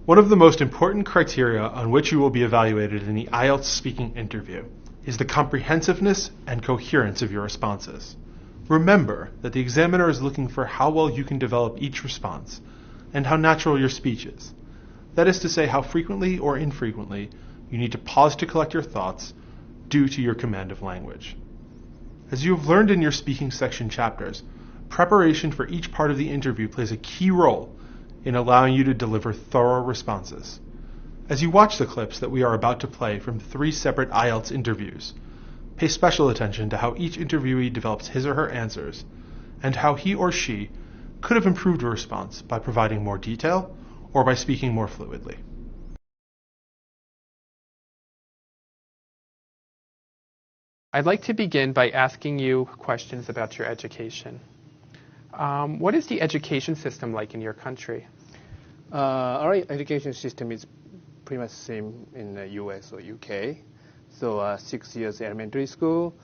One of the most important criteria on which you will be evaluated in the Ielts speaking interview is the comprehensiveness and coherence of your responses. Remember that the examiner is looking for how well you can develop each response and how natural your speech is. That is to say, how frequently or infrequently you need to pause to collect your thoughts due to your command of language. As you have learned in your speaking section chapters, preparation for each part of the interview plays a key role in allowing you to deliver thorough responses. As you watch the clips that we are about to play from 3 separate Ielts interviews, pay special attention to how each interviewee develops his or her answers and how he or she could have improved a response by providing more detail or by speaking more fluidly. I'd like to begin by asking you questions about your education. What is the education system like in your country? Our education system is pretty much the same in the US or UK. So 6 years elementary school,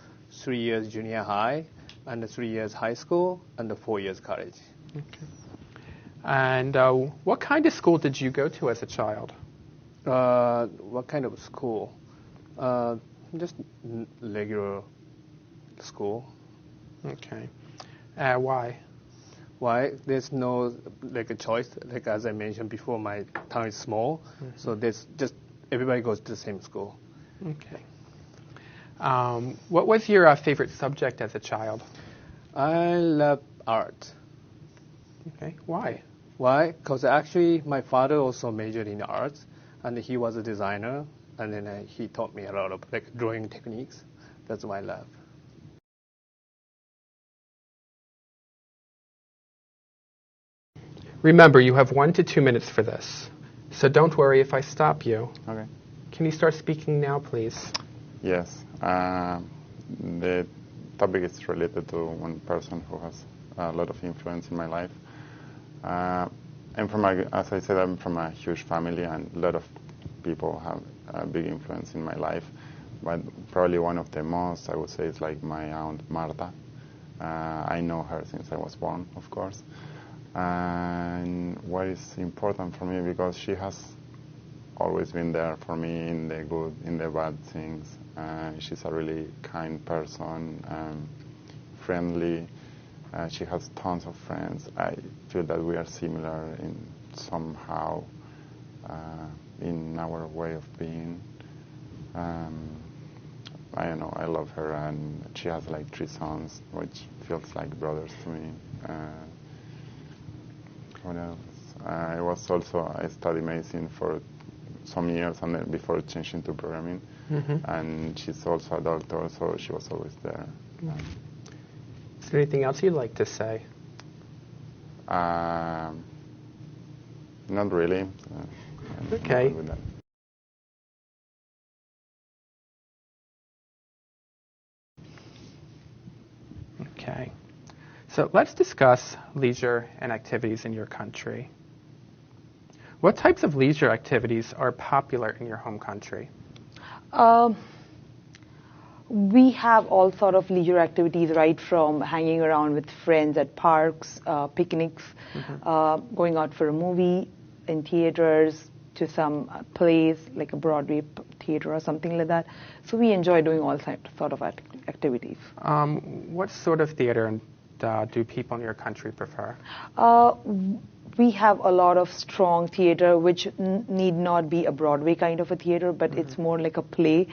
3 years junior high, and 3 years high school, and 4 years college. Okay. And what kind of school did you go to as a child? What kind of school? Just regular school. Okay. Why? Why? There's no a choice. Like as I mentioned before, my town is small, so there's just everybody goes to the same school. Okay. What was your favorite subject as a child? I love art. Okay. Why? Why? Because actually my father also majored in arts, and he was a designer, and then he taught me a lot of drawing techniques. That's my love. Remember, you have 1 to 2 minutes for this, so don't worry if I stop you. Okay. Can you start speaking now, please? Yes. The topic is related to one person who has a lot of influence in my life. As I said, I'm from a huge family, and a lot of people have a big influence in my life. But probably one of the most, I would say, is like my aunt Marta. I know her since I was born, of course. And what is important for me, because she has always been there for me in the good, in the bad things. She's a really kind person, friendly. She has tons of friends. I feel that we are similar in somehow in our way of being. I don't know, I love her, and she has like 3 sons, which feels like brothers to me. What else? I studied medicine for some years, and then before changing to programming. And she's also a doctor, so she was always there. Is there anything else you'd like to say? Not really. Okay. With that. Okay. So let's discuss leisure and activities in your country. What types of leisure activities are popular in your home country? We have all sort of leisure activities, right from hanging around with friends at parks, picnics, going out for a movie in theaters, to some plays like a Broadway theater or something like that. So we enjoy doing all sort of activities. What sort of theater do people in your country prefer? We have a lot of strong theater, which need not be a Broadway kind of a theater, but it's more like a play.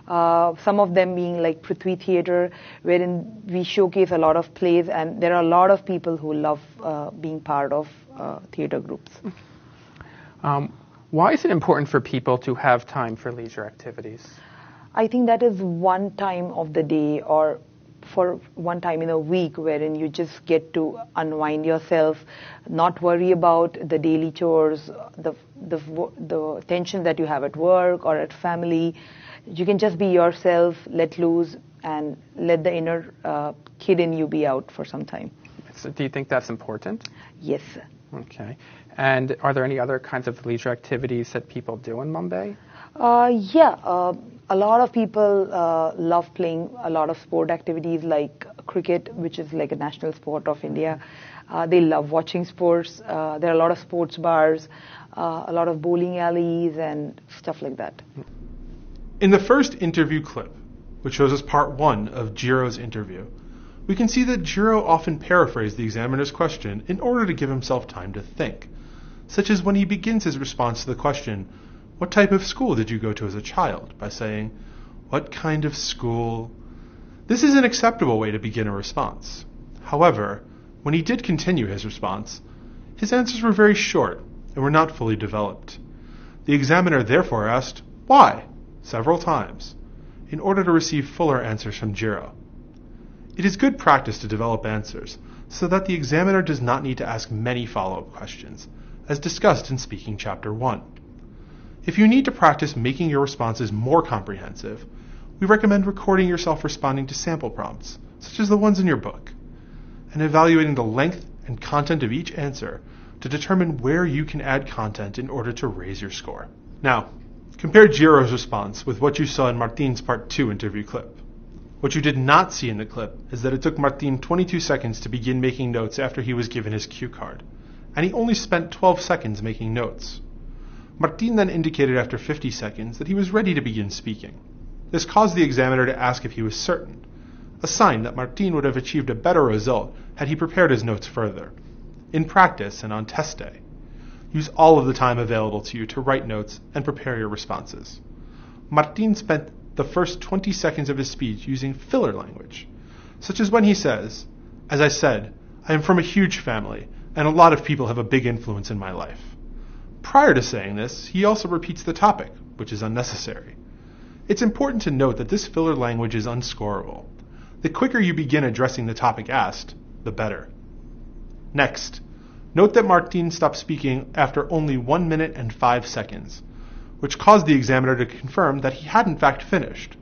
Some of them being like Prithvi Theater, wherein we showcase a lot of plays, and there are a lot of people who love being part of theater groups. Why is it important for people to have time for leisure activities? I think that is one time of the day, or for one time in a week, wherein you just get to unwind yourself, not worry about the daily chores, the tension that you have at work or at family. You can just be yourself, let loose, and let the inner kid in you be out for some time. So do you think that's important? Yes. Okay. And are there any other kinds of leisure activities that people do in Mumbai? A lot of people love playing a lot of sport activities like cricket, which is like a national sport of India. They love watching sports. There are a lot of sports bars. a lot of bowling alleys and stuff like that. In the first interview clip, which shows us part 1 of Jiro's interview, we can see that Jiro often paraphrased the examiner's question in order to give himself time to think, such as when he begins his response to the question, "What type of school did you go to as a child?" by saying, "What kind of school?" This is an acceptable way to begin a response. However, when he did continue his response, his answers were very short and were not fully developed. The examiner therefore asked, "Why?" several times, in order to receive fuller answers from Jiro. It is good practice to develop answers so that the examiner does not need to ask many follow-up questions, as discussed in Speaking Chapter 1. If you need to practice making your responses more comprehensive, we recommend recording yourself responding to sample prompts, such as the ones in your book, and evaluating the length and content of each answer to determine where you can add content in order to raise your score. Now, compare Jiro's response with what you saw in Martin's Part 2 interview clip. What you did not see in the clip is that it took Martin 22 seconds to begin making notes after he was given his cue card, and he only spent 12 seconds making notes. Martin then indicated after 50 seconds that he was ready to begin speaking. This caused the examiner to ask if he was certain, a sign that Martin would have achieved a better result had he prepared his notes further. In practice and on test day, use all of the time available to you to write notes and prepare your responses. Martin spent the first 20 seconds of his speech using filler language, such as when he says, "As I said, I am from a huge family, and a lot of people have a big influence in my life." Prior to saying this, he also repeats the topic, which is unnecessary. It's important to note that this filler language is unscorable. The quicker you begin addressing the topic asked, the better. Next, note that Martin stopped speaking after only 1 minute and 5 seconds, which caused the examiner to confirm that he had in fact finished.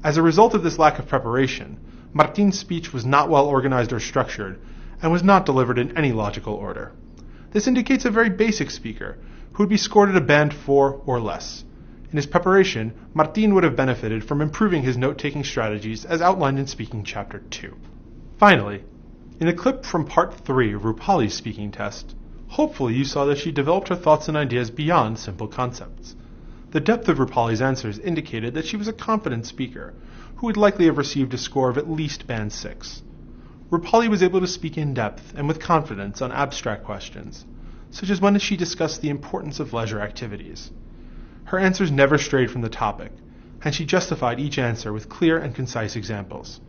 As a result of this lack of preparation, Martin's speech was not well organized or structured, and was not delivered in any logical order. This indicates a very basic speaker, who would be scored at a band 4 or less. In his preparation, Martin would have benefited from improving his note-taking strategies as outlined in Speaking Chapter 2. Finally, in the clip from Part 3 of Rupali's speaking test, hopefully you saw that she developed her thoughts and ideas beyond simple concepts. The depth of Rupali's answers indicated that she was a confident speaker, who would likely have received a score of at least band 6. Rupali was able to speak in depth and with confidence on abstract questions, such as when she discussed the importance of leisure activities. Her answers never strayed from the topic, and she justified each answer with clear and concise examples,